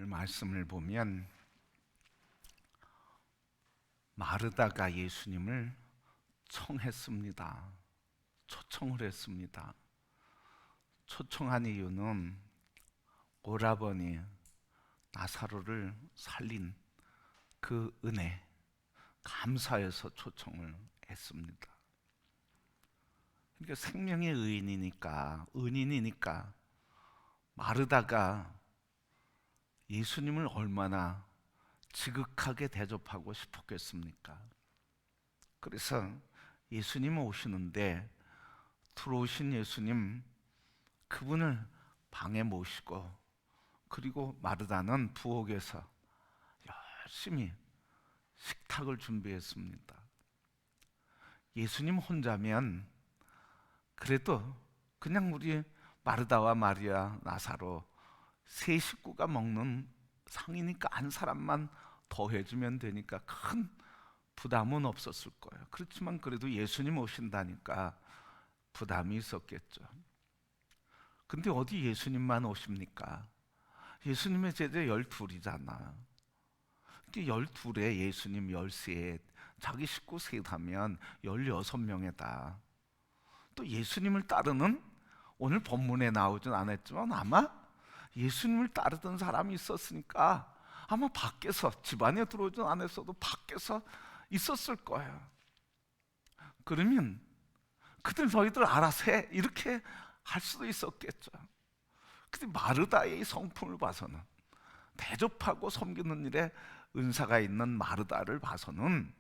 오늘 말씀을 보면 마르다가 예수님을 청했습니다. 초청을 했습니다. 초청한 이유는 오라버니 나사로를 살린 그 은혜, 감사해서 초청을 했습니다. 그러니까 생명의 은인이니까 마르다가 예수님을 얼마나 지극하게 대접하고 싶었겠습니까? 그래서 예수님 오시는데 들어오신 예수님, 그분을 방에 모시고, 그리고 마르다는 부엌에서 열심히 식탁을 준비했습니다. 예수님 혼자면 그래도 그냥 우리 마르다와 마리아, 나사로 세 식구가 먹는 상이니까 한 사람만 더 해주면 되니까 큰 부담은 없었을 거예요. 그렇지만 그래도 예수님 오신다니까 부담이 있었겠죠. 근데 어디 예수님만 오십니까? 예수님의 제자 12이잖아. 12에 예수님 13에 자기 식구 셋하면 16명에다. 또 예수님을 따르는, 오늘 본문에 나오진 않았지만 아마 예수님을 따르던 사람이 있었으니까 아마 밖에서, 집안에 들어오진 않았어도 밖에서 있었을 거예요. 그러면 그들 너희들 알아서 해, 이렇게 할 수도 있었겠죠. 근데 마르다의 성품을 봐서는, 대접하고 섬기는 일에 은사가 있는 마르다를 봐서는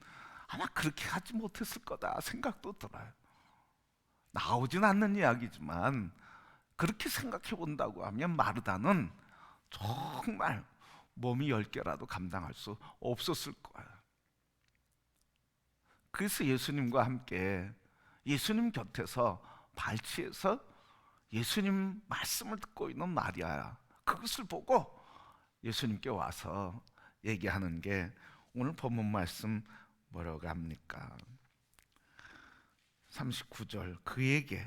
아마 그렇게 하지 못했을 거다 생각도 들어요. 나오진 않는 이야기지만 그렇게 생각해 본다고 하면 마르다는 정말 몸이 10개라도 감당할 수 없었을 거예요. 그래서 예수님과 함께 예수님 곁에서 발치해서 예수님 말씀을 듣고 있는 마리아야, 그것을 보고 예수님께 와서 얘기하는 게 오늘 본문 말씀 뭐라고 합니까? 39절, 그에게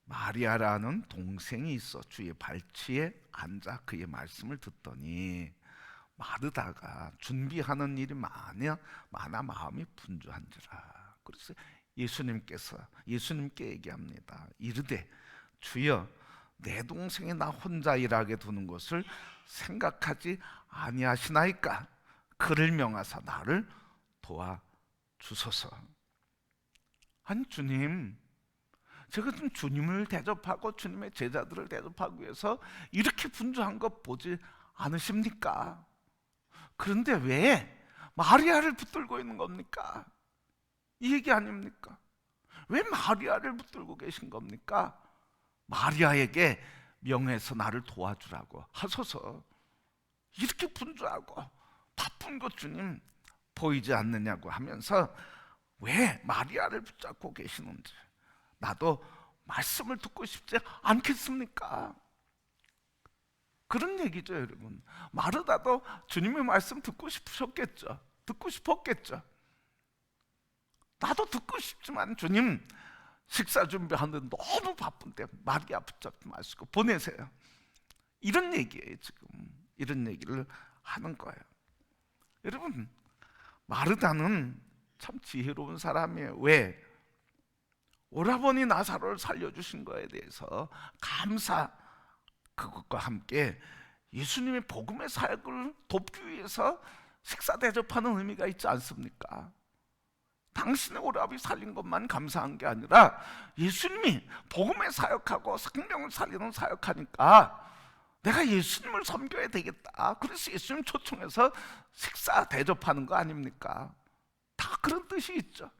마리아라는 동생이 있어 주의 발치에 앉아 그의 말씀을 듣더니 마르다가 준비하는 일이 많아 마음이 분주한지라. 그래서 예수님께 얘기합니다. 이르되 주여, 내 동생이 나 혼자 일하게 두는 것을 생각하지 아니하시나이까? 그를 명하사 나를 도와주소서. 아니 주님, 제가 좀 주님을 대접하고 주님의 제자들을 대접하기 위해서 이렇게 분주한 것 보지 않으십니까? 그런데 왜 마리아를 붙들고 있는 겁니까? 이 얘기 아닙니까? 왜 마리아를 붙들고 계신 겁니까? 마리아에게 명해서 나를 도와주라고 하소서. 이렇게 분주하고 바쁜 것 주님 보이지 않느냐고 하면서 왜 마리아를 붙잡고 계시는지 나도 말씀을 듣고 싶지 않겠습니까? 그런 얘기죠, 여러분. 마르다도 주님의 말씀 듣고 싶으셨겠죠. 듣고 싶었겠죠. 나도 듣고 싶지만 주님 식사 준비하는데 너무 바쁜데 마리아 붙잡지 마시고 보내세요. 이런 얘기예요. 지금 이런 얘기를 하는 거예요. 여러분, 마르다는 참 지혜로운 사람이에요. 왜? 오라버니 나사로를 살려주신 거에 대해서 감사, 그것과 함께 예수님의 복음의 사역을 돕기 위해서 식사 대접하는 의미가 있지 않습니까? 당신의 오라비 살린 것만 감사한 게 아니라 예수님이 복음의 사역하고 생명을 살리는 사역하니까 내가 예수님을 섬겨야 되겠다. 그래서 예수님 초청해서 식사 대접하는 거 아닙니까? 다 그런 뜻이 있죠.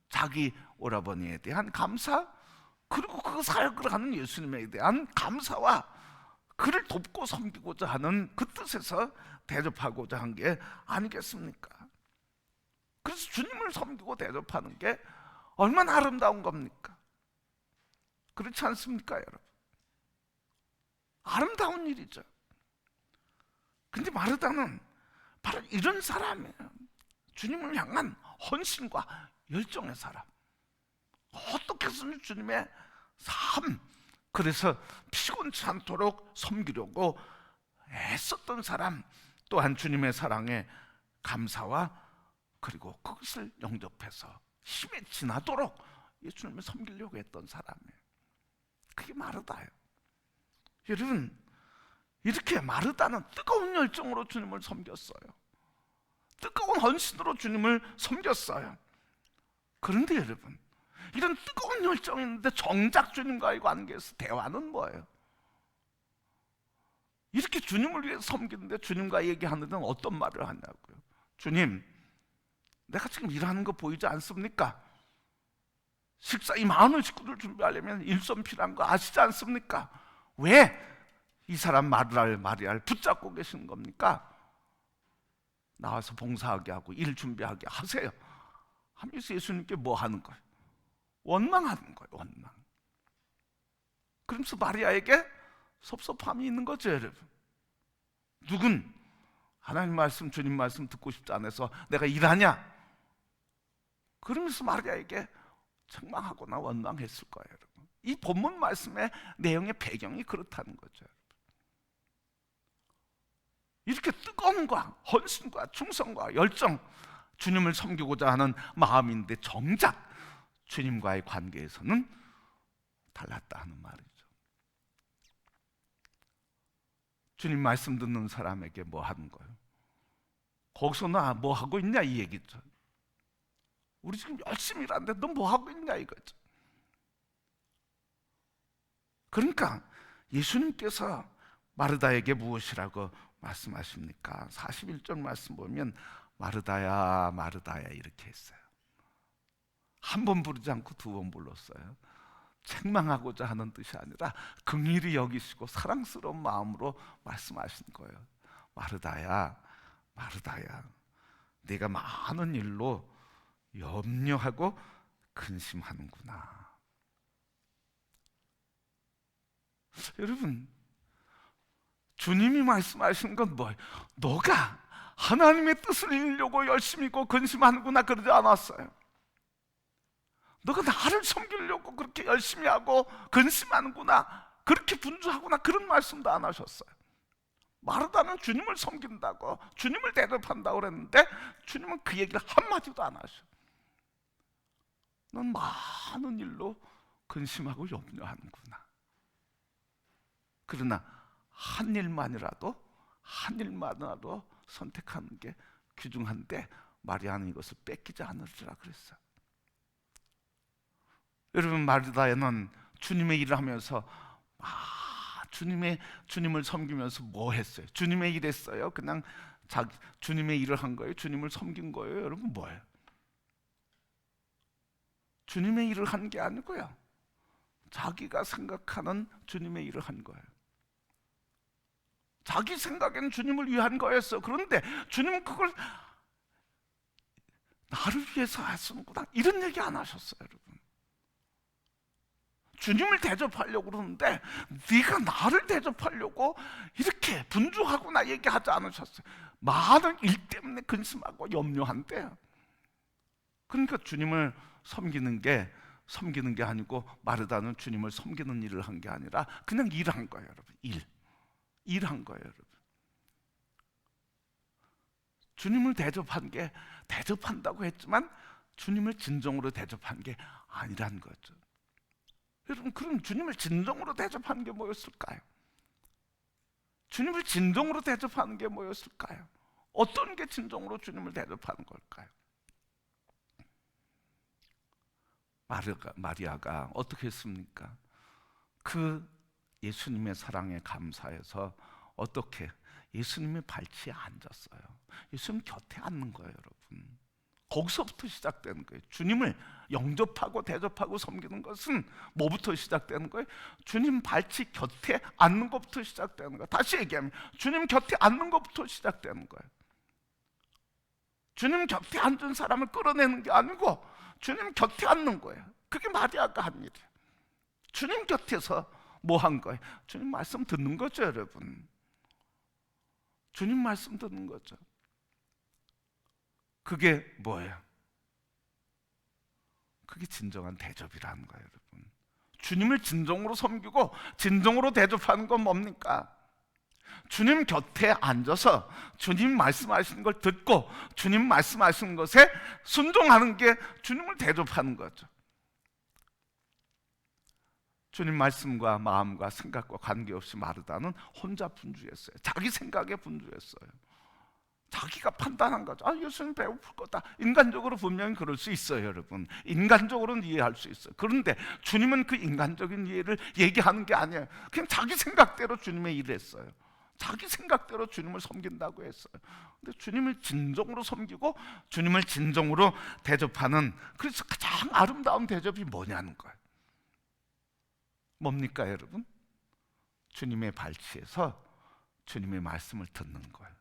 자기 오라버니에 대한 감사, 그리고 그 사역을 하는 예수님에 대한 감사와 그를 돕고 섬기고자 하는 그 뜻에서 대접하고자 한 게 아니겠습니까? 그래서 주님을 섬기고 대접하는 게 얼마나 아름다운 겁니까? 그렇지 않습니까, 여러분? 아름다운 일이죠. 근데 마르다는 바로 이런 사람이에요. 주님을 향한 헌신과 열정의 사람. 어떻게 해서든 주님의 삶, 그래서 피곤치 않도록 섬기려고 애썼던 사람, 또한 주님의 사랑에 감사와 그리고 그것을 영접해서 힘에 지나도록 예수님을 섬기려고 했던 사람이에요. 그게 마르다예요. 여러분, 이렇게 마르다는 뜨거운 열정으로 주님을 섬겼어요. 뜨거운 헌신으로 주님을 섬겼어요. 그런데 여러분, 이런 뜨거운 열정이 있는데 정작 주님과의 관계에서 대화는 뭐예요? 이렇게 주님을 위해서 섬기는데 주님과 얘기하는 데는 어떤 말을 하냐고요. 주님, 내가 지금 일하는 거 보이지 않습니까? 식사 이 많은 식구들 준비하려면 일손 필요한 거 아시지 않습니까? 왜 이 사람 마리아를 붙잡고 계시는 겁니까? 나와서 봉사하게 하고 일 준비하게 하세요 하면서 예수님께 뭐 하는 거예요? 원망하는 거예요. 원망. 그러면서 마리아에게 섭섭함이 있는 거죠, 여러분. 누군 하나님 말씀, 주님 말씀 듣고 싶지 않아서 내가 일하냐? 그러면서 마리아에게 책망하거나 원망했을 거예요, 여러분. 이 본문 말씀의 내용의 배경이 그렇다는 거죠. 이렇게 뜨거움과 헌신과 충성과 열정, 주님을 섬기고자 하는 마음인데 정작 주님과의 관계에서는 달랐다 하는 말이죠. 주님 말씀 듣는 사람에게 뭐 하는 거예요? 거기서 나 뭐 하고 있냐 이 얘기죠. 우리 지금 열심히 일하는데 너 뭐 하고 있냐 이거죠. 그러니까 예수님께서 마르다에게 무엇이라고 말씀하십니까? 41절 말씀 보면 마르다야 마르다야 이렇게 했어요. 한 번 부르지 않고 두 번 불렀어요. 책망하고자 하는 뜻이 아니라 긍휼히 여기시고 사랑스러운 마음으로 말씀하신 거예요. 마르다야 마르다야, 네가 많은 일로 염려하고 근심하는구나. 여러분, 주님이 말씀하시는 건 뭐예요? 너가 하나님의 뜻을 이루려고 열심히 고 근심하는구나 그러지 않았어요. 너가 나를 섬기려고 그렇게 열심히 하고 근심하는구나, 그렇게 분주하구나, 그런 말씀도 안 하셨어요. 마르다는 주님을 섬긴다고, 주님을 대접한다고 그랬는데 주님은 그 얘기를 한마디도 안 하셔. 넌 많은 일로 근심하고 염려하는구나. 그러나 한 일만이라도 선택하는 게 귀중한데 마리아는 이것을 뺏기지 않으리라 그랬어요. 여러분, 마르다는 주님의 일을 하면서 주님을 섬기면서 뭐 했어요? 주님의 일 했어요? 그냥 주님의 일을 한 거예요? 주님을 섬긴 거예요? 여러분, 뭐예요? 주님의 일을 한 게 아니고요, 자기가 생각하는 주님의 일을 한 거예요. 자기 생각에는 주님을 위한 거였어. 그런데 주님은 그걸 나를 위해서 하시는구나, 이런 얘기 안 하셨어요. 여러분, 주님을 대접하려고 그러는데 네가 나를 대접하려고 이렇게 분주하구나 얘기하지 않으셨어요. 많은 일 때문에 근심하고 염려한대요. 그러니까 주님을 섬기는 게 아니고, 마르다는 주님을 섬기는 일을 한 게 아니라 그냥 일한 거예요, 여러분. 일한 거예요, 여러분. 주님을 대접한다고 했지만 주님을 진정으로 대접한 게 아니란 거죠. 여러분, 그럼 주님을 진정으로 대접하는 게 뭐였을까요? 주님을 진정으로 대접하는 게 뭐였을까요? 어떤 게 진정으로 주님을 대접하는 걸까요? 마리아가 어떻게 했습니까? 그 예수님의 사랑에 감사해서 어떻게 예수님의 발치에 앉았어요. 예수님 곁에 앉는 거예요, 여러분. 거기서부터 시작되는 거예요. 주님을 영접하고 대접하고 섬기는 것은 뭐부터 시작되는 거예요? 주님 발치 곁에 앉는 것부터 시작되는 거예요. 다시 얘기하면 주님 곁에 앉는 것부터 시작되는 거예요. 주님 곁에 앉은 사람을 끌어내는 게 아니고 주님 곁에 앉는 거예요. 그게 마리아가 한 일이에요. 주님 곁에서 뭐 한 거예요? 주님 말씀 듣는 거죠, 여러분. 주님 말씀 듣는 거죠. 그게 뭐예요? 그게 진정한 대접이라는 거예요, 여러분. 주님을 진정으로 섬기고 진정으로 대접하는 건 뭡니까? 주님 곁에 앉아서 주님 말씀하시는 걸 듣고 주님 말씀하시는 것에 순종하는 게 주님을 대접하는 거죠. 주님 말씀과 마음과 생각과 관계없이 마르다는 혼자 분주했어요. 자기 생각에 분주했어요. 자기가 판단한 거죠. 예수님 배고플 거다. 인간적으로 분명히 그럴 수 있어요, 여러분. 인간적으로는 이해할 수 있어요. 그런데 주님은 그 인간적인 이해를 얘기하는 게 아니에요. 그냥 자기 생각대로 주님의 일을 했어요. 자기 생각대로 주님을 섬긴다고 했어요. 근데 주님을 진정으로 섬기고 주님을 진정으로 대접하는, 그래서 가장 아름다운 대접이 뭐냐는 거예요. 뭡니까, 여러분? 주님의 발치에서 주님의 말씀을 듣는 거예요.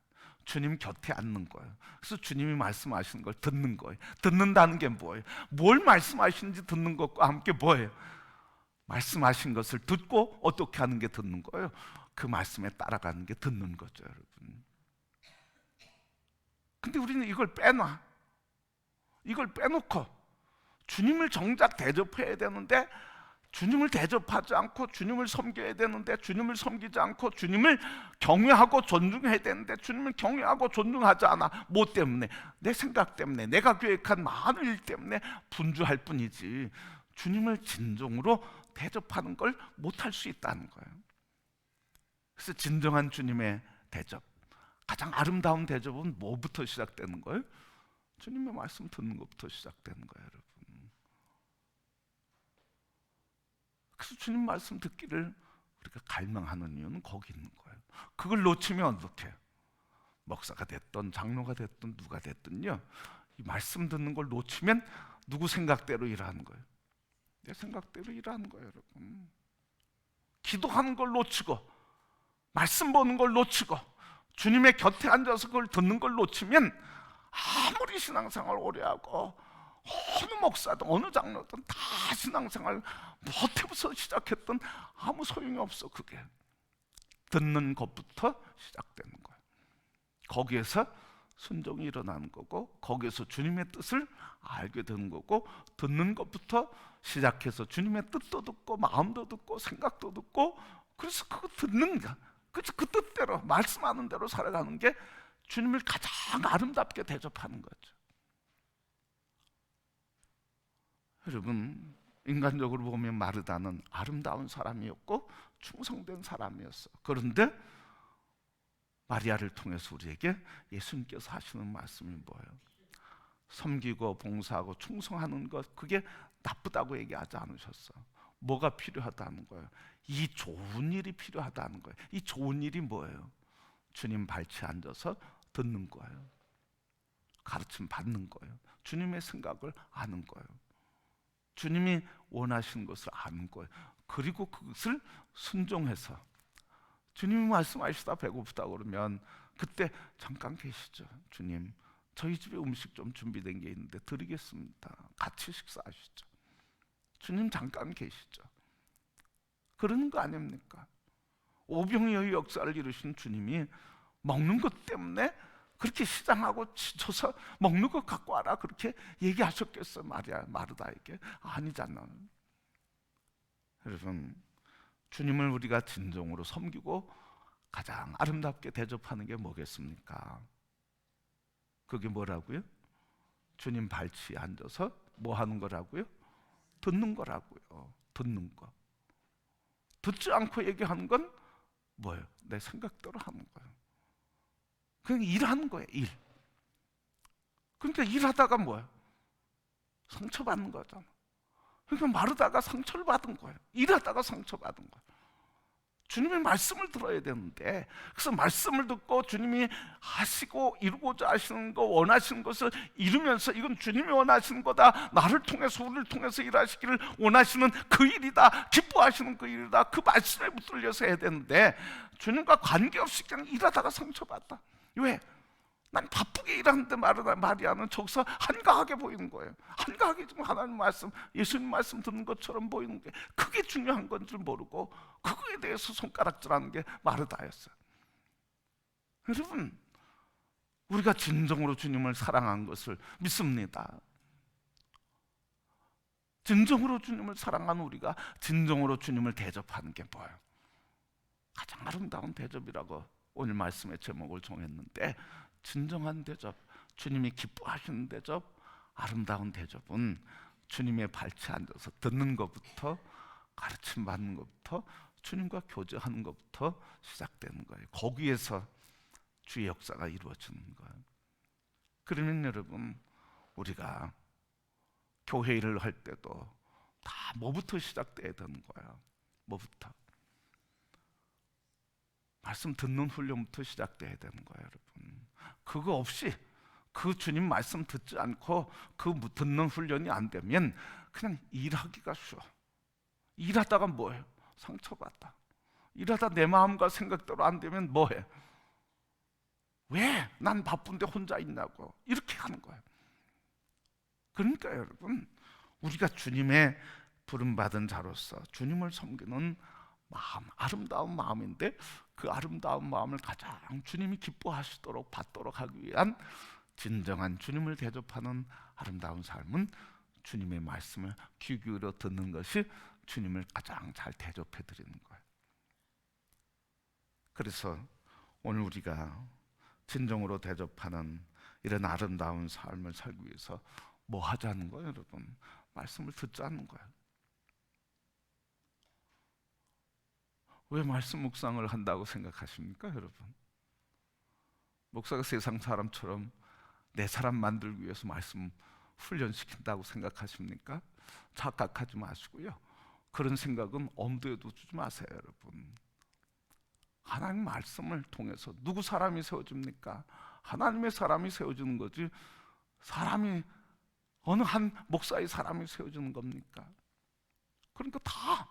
주님 곁에 앉는 거예요. 그래서 주님이 말씀하시는 걸 듣는 거예요. 듣는다는 게 뭐예요? 뭘 말씀하시는지 듣는 것과 함께 뭐예요? 말씀하신 것을 듣고 어떻게 하는 게 듣는 거예요? 그 말씀에 따라가는 게 듣는 거죠, 여러분. 근데 우리는 이걸 빼놔. 이걸 빼놓고 주님을 정작 대접해야 되는데 주님을 대접하지 않고 주님을 섬겨야 되는데 주님을 섬기지 않고 주님을 경외하고 존중해야 되는데 주님을 경외하고 존중하지 않아. 뭐 때문에? 내 생각 때문에, 내가 계획한 많은 일 때문에 분주할 뿐이지 주님을 진정으로 대접하는 걸 못할 수 있다는 거예요. 그래서 진정한 주님의 대접, 가장 아름다운 대접은 뭐부터 시작되는 거예요? 주님의 말씀 듣는 것부터 시작되는 거예요, 여러분. 그래서 주님 말씀 듣기를 우리가 갈망하는 이유는 거기 있는 거예요. 그걸 놓치면 어떻게 해요? 목사가 됐든 장로가 됐든 누가 됐든요, 이 말씀 듣는 걸 놓치면 누구 생각대로 일하는 거예요? 내 생각대로 일하는 거예요, 여러분. 기도하는 걸 놓치고 말씀 보는 걸 놓치고 주님의 곁에 앉아서 그걸 듣는 걸 놓치면 아무리 신앙생활 오래 하고 어느 목사든 어느 장로든 다 신앙생활 뭐부터 시작했든 아무 소용이 없어. 그게 듣는 것부터 시작되는 거예요. 거기에서 순종이 일어나는 거고 거기에서 주님의 뜻을 알게 되는 거고 듣는 것부터 시작해서 주님의 뜻도 듣고 마음도 듣고 생각도 듣고 그래서 그거 듣는 거, 그래서 그 뜻대로 말씀하는 대로 살아가는 게 주님을 가장 아름답게 대접하는 거죠. 여러분, 인간적으로 보면 마르다는 아름다운 사람이었고 충성된 사람이었어. 그런데 마리아를 통해서 우리에게 예수님께서 하시는 말씀이 뭐예요? 섬기고 봉사하고 충성하는 것, 그게 나쁘다고 얘기하지 않으셨어. 뭐가 필요하다는 거예요? 이 좋은 일이 필요하다는 거예요. 이 좋은 일이 뭐예요? 주님 발치에 앉아서 듣는 거예요. 가르침 받는 거예요. 주님의 생각을 아는 거예요. 주님이 원하시는 것을 아는 거예요. 그리고 그것을 순종해서 주님이 말씀하시다 배고프다 그러면 그때 잠깐 계시죠. 주님, 저희 집에 음식 좀 준비된 게 있는데 드리겠습니다. 같이 식사하시죠. 주님 잠깐 계시죠. 그러는 거 아닙니까? 오병이어의 역사를 이루신 주님이 먹는 것 때문에 그렇게 시장하고 지쳐서 먹는 것 갖고 와라 그렇게 얘기하셨겠어요? 마르다에게? 아니잖아요. 여러분, 주님을 우리가 진정으로 섬기고 가장 아름답게 대접하는 게 뭐겠습니까? 그게 뭐라고요? 주님 발치에 앉아서 뭐 하는 거라고요? 듣는 거라고요. 듣는 거. 듣지 않고 얘기하는 건 뭐예요? 내 생각대로 하는 거예요. 그냥 일하는 거예요, 일. 그러니까 일하다가 뭐예요? 상처받는 거잖아. 그러니까 마르다가 상처를 받은 거예요. 일하다가 상처받은 거예요. 주님의 말씀을 들어야 되는데, 그래서 말씀을 듣고 주님이 하시고 이루고자 하시는 거, 원하시는 것을 이루면서 이건 주님이 원하시는 거다, 나를 통해서 우리를 통해서 일하시기를 원하시는 그 일이다, 기뻐하시는 그 일이다, 그 말씀에 붙들려서 해야 되는데 주님과 관계없이 그냥 일하다가 상처받다. 왜? 난 바쁘게 일하는데 마리아는 저기서 한가하게 보이는 거예요. 한가하게 지금 하나님 말씀, 예수님 말씀 듣는 것처럼 보이는 게 그게 중요한 건 줄 모르고 그거에 대해서 손가락질하는 게 마르다였어요. 여러분, 우리가 진정으로 주님을 사랑한 것을 믿습니다. 진정으로 주님을 사랑하는 우리가 진정으로 주님을 대접하는 게 뭐예요? 가장 아름다운 대접이라고 오늘 말씀의 제목을 정했는데, 진정한 대접, 주님이 기뻐하시는 대접, 아름다운 대접은 주님의 발치에 앉아서 듣는 것부터, 가르침 받는 것부터, 주님과 교제하는 것부터 시작되는 거예요. 거기에서 주의 역사가 이루어지는 거예요. 그러면 여러분, 우리가 교회 일을 할 때도 다 뭐부터 시작돼야 되는 거야? 뭐부터? 말씀 듣는 훈련부터 시작돼야 되는 거예요, 여러분. 그거 없이, 그 주님 말씀 듣지 않고 그 듣는 훈련이 안 되면 그냥 일하기가 쉬워. 일하다가 뭐해? 상처받아. 일하다 내 마음과 생각대로 안 되면 뭐해? 왜? 난 바쁜데 혼자 있냐고 이렇게 하는 거예요. 그러니까 여러분, 우리가 주님의 부름받은 자로서 주님을 섬기는 마음, 아름다운 마음인데, 그 아름다운 마음을 가장 주님이 기뻐하시도록 받도록 하기 위한 진정한 주님을 대접하는 아름다운 삶은 주님의 말씀을 귀 기울여 듣는 것이 주님을 가장 잘 대접해 드리는 거예요. 그래서 오늘 우리가 진정으로 대접하는 이런 아름다운 삶을 살기 위해서 뭐 하자는 거예요, 여러분? 말씀을 듣자는 거예요. 왜 말씀 묵상을 한다고 생각하십니까, 여러분? 목사가 세상 사람처럼 내 사람 만들기 위해서 말씀 훈련시킨다고 생각하십니까? 착각하지 마시고요. 그런 생각은 엄두에도 두지 마세요, 여러분. 하나님 말씀을 통해서 누구 사람이 세워집니까? 하나님의 사람이 세워지는 거지, 사람이 어느 한 목사의 사람이 세워지는 겁니까? 그러니까 다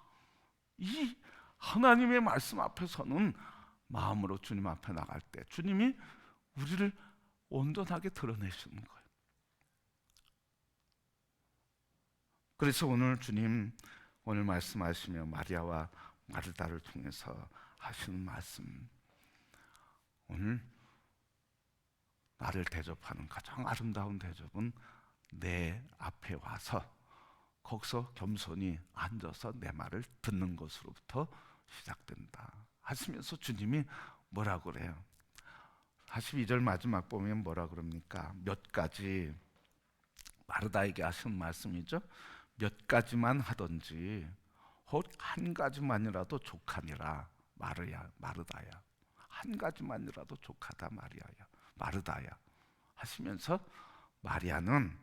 이 하나님의 말씀 앞에서는 마음으로 주님 앞에 나갈 때 주님이 우리를 온전하게 드러내시는 거예요. 그래서 오늘 주님, 오늘 말씀하시며 마리아와 마르다를 통해서 하시는 말씀, 오늘 나를 대접하는 가장 아름다운 대접은 내 앞에 와서 거기서 겸손히 앉아서 내 말을 듣는 것으로부터 시작된다 하시면서 주님이 뭐라 그래요? 42절 마지막 보면 뭐라 그럽니까? 몇 가지, 마르다에게 하시는 말씀이죠. 몇 가지만 하든지 혹 한 가지만이라도 족하니라. 마르다야, 한 가지만이라도 족하다 마리아야, 마르다야 하시면서 마리아는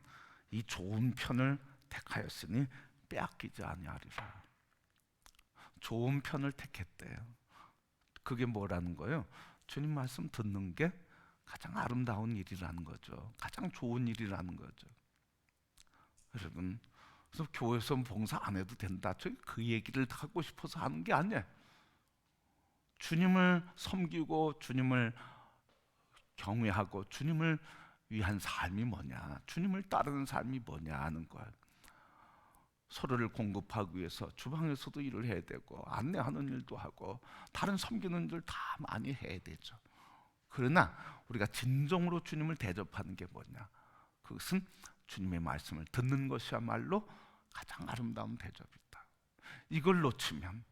이 좋은 편을 택하였으니 빼앗기지 아니하리라. 좋은 편을 택했대요. 그게 뭐라는 거예요? 주님 말씀 듣는 게 가장 아름다운 일이라는 거죠. 가장 좋은 일이라는 거죠. 여러분, 그래서 교회에서 봉사 안 해도 된다, 그 얘기를 하고 싶어서 하는 게 아니에요. 주님을 섬기고 주님을 경외하고 주님을 위한 삶이 뭐냐, 주님을 따르는 삶이 뭐냐 하는 거예요. 서로를 공급하기 위해서 주방에서도 일을 해야 되고, 안내하는 일도 하고, 다른 섬기는 일 다 많이 해야 되죠. 그러나 우리가 진정으로 주님을 대접하는 게 뭐냐, 그것은 주님의 말씀을 듣는 것이야말로 가장 아름다운 대접이다. 이걸 놓치면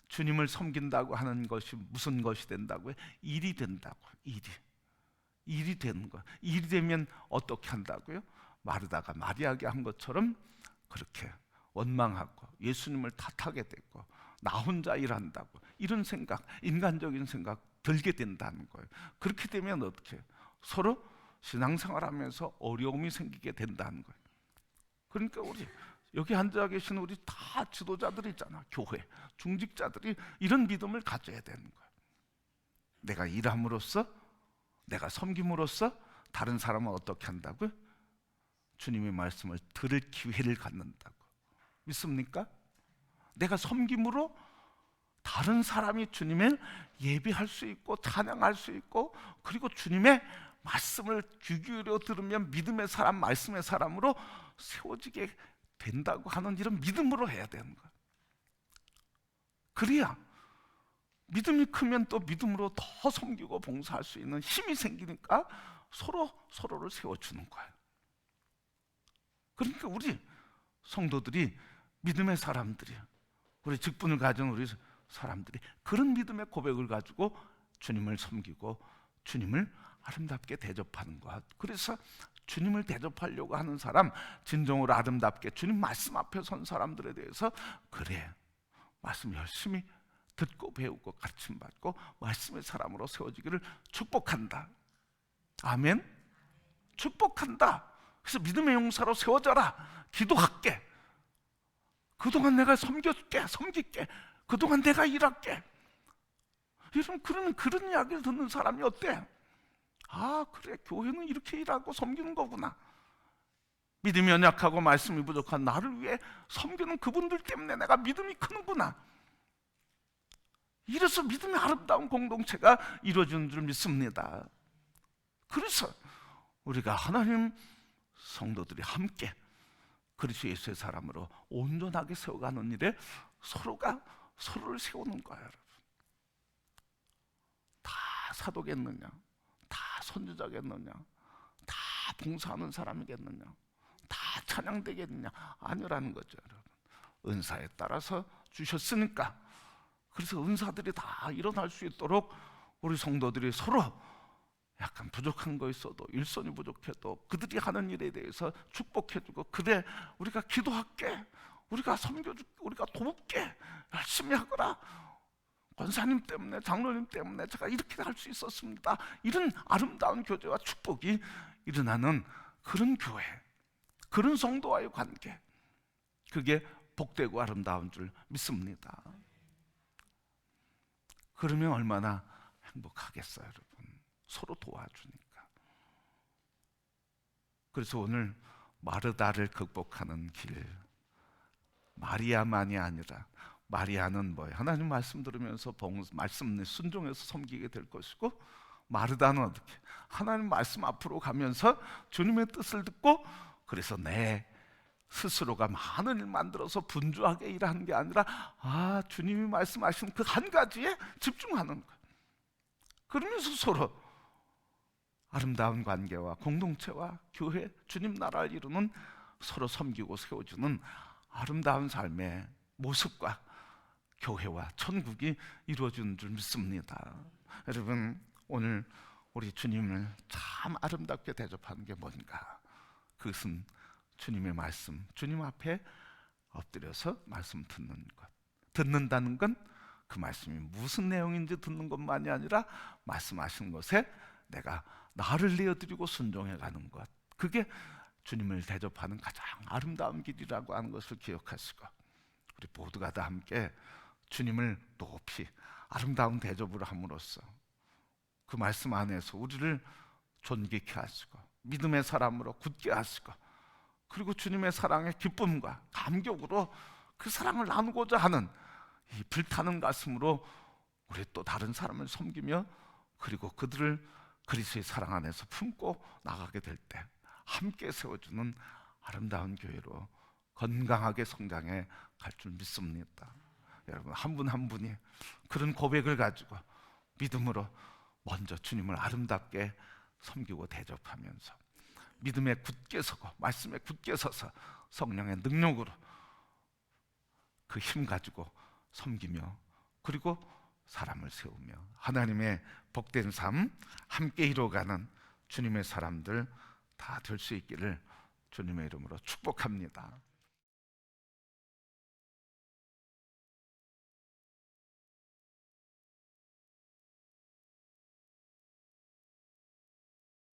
주님을 섬긴다고 하는 것이 무슨 것이 된다고요? 일이 된다고. 일이 되는 거야. 일이 되면 어떻게 한다고요? 마르다가 마리아에게 한 것처럼 그렇게 원망하고 예수님을 탓하게 되고, 나 혼자 일한다고, 이런 생각, 인간적인 생각 들게 된다는 거예요. 그렇게 되면 어떻게? 서로 신앙생활하면서 어려움이 생기게 된다는 거예요. 그러니까 우리 여기 앉아 계신 우리 다 지도자들이잖아. 교회 중직자들이 이런 믿음을 가져야 되는 거예요. 내가 일함으로써, 내가 섬김으로써 다른 사람은 어떻게 한다고요? 주님의 말씀을 들을 기회를 갖는다고. 믿습니까? 내가 섬김으로 다른 사람이 주님을 예배할 수 있고 찬양할 수 있고, 그리고 주님의 말씀을 귀 기울여 들으면 믿음의 사람, 말씀의 사람으로 세워지게 된다고 하는 이런 믿음으로 해야 되는 거예요. 그래야 믿음이 크면 또 믿음으로 더 섬기고 봉사할 수 있는 힘이 생기니까 서로를 세워주는 거예요. 그러니까 우리 성도들이, 믿음의 사람들이, 우리 직분을 가진 우리 사람들이 그런 믿음의 고백을 가지고 주님을 섬기고 주님을 아름답게 대접하는 것. 그래서 주님을 대접하려고 하는 사람, 진정으로 아름답게 주님 말씀 앞에 선 사람들에 대해서 그래, 말씀 열심히 듣고 배우고 가르침받고 말씀의 사람으로 세워지기를 축복한다. 아멘. 축복한다. 그래서 믿음의 용사로 세워져라. 기도할게. 그동안 내가 섬길게. 그동안 내가 일할게. 여러분, 그러면 그런 이야기를 듣는 사람이 어때? 아, 그래, 교회는 이렇게 일하고 섬기는 거구나. 믿음이 연약하고 말씀이 부족한 나를 위해 섬기는 그분들 때문에 내가 믿음이 크는구나. 이래서 믿음의 아름다운 공동체가 이루어지는 줄 믿습니다. 그래서 우리가 하나님 성도들이 함께 그리스도 예수의 사람으로 온전하게 세워가는 일에 서로가 서로를 세우는 거예요. 여러분, 다 사도겠느냐? 다 선지자겠느냐? 다 봉사하는 사람이겠느냐? 다 찬양되겠느냐? 아니라는 거죠. 여러분, 은사에 따라서 주셨으니까. 그래서 은사들이 다 일어날 수 있도록 우리 성도들이 서로 약간 부족한 거 있어도, 일손이 부족해도 그들이 하는 일에 대해서 축복해주고, 그래, 우리가 기도할게, 우리가 섬겨줄게, 우리가 돕게, 열심히 하거라, 권사님 때문에, 장로님 때문에 제가 이렇게 할 수 있었습니다. 이런 아름다운 교제와 축복이 일어나는 그런 교회, 그런 성도와의 관계, 그게 복되고 아름다운 줄 믿습니다. 그러면 얼마나 행복하겠어요, 여러분. 서로 도와주니까. 그래서 오늘 마르다를 극복하는 길, 마리아만이 아니라, 마리아는 뭐예요? 하나님 말씀 들으면서 말씀 순종해서 섬기게 될 것이고, 마르다는 어떻게? 하나님 말씀 앞으로 가면서 주님의 뜻을 듣고, 그래서 내 스스로가 많은 일 만들어서 분주하게 일하는 게 아니라, 주님이 말씀하신 그 한 가지에 집중하는 거예요. 그러면서 서로 아름다운 관계와 공동체와 교회, 주님 나라를 이루는, 서로 섬기고 세워주는 아름다운 삶의 모습과 교회와 천국이 이루어지는 줄 믿습니다. 여러분, 오늘 우리 주님을 참 아름답게 대접하는 게 뭔가? 그것은 주님의 말씀, 주님 앞에 엎드려서 말씀 듣는 것. 듣는다는 건 그 말씀이 무슨 내용인지 듣는 것만이 아니라 말씀하신 것에 내가 나를 내어드리고 순종해가는 것. 그게 주님을 대접하는 가장 아름다운 길이라고 하는 것을 기억하시고, 우리 모두가 다 함께 주님을 높이 아름다운 대접을 함으로써 그 말씀 안에서 우리를 존귀케 하시고 믿음의 사람으로 굳게 하시고, 그리고 주님의 사랑의 기쁨과 감격으로 그 사랑을 나누고자 하는 이 불타는 가슴으로 우리 또 다른 사람을 섬기며, 그리고 그들을 그리스도의 사랑 안에서 품고 나가게 될 때 함께 세워주는 아름다운 교회로 건강하게 성장해 갈 줄 믿습니다. 여러분, 한 분 한 분이 그런 고백을 가지고 믿음으로 먼저 주님을 아름답게 섬기고 대접하면서 믿음에 굳게 서고 말씀에 굳게 서서 성령의 능력으로 그 힘 가지고 섬기며, 그리고 사람을 세우며 하나님의 복된 삶 함께 이루어가는 주님의 사람들 다 될 수 있기를 주님의 이름으로 축복합니다.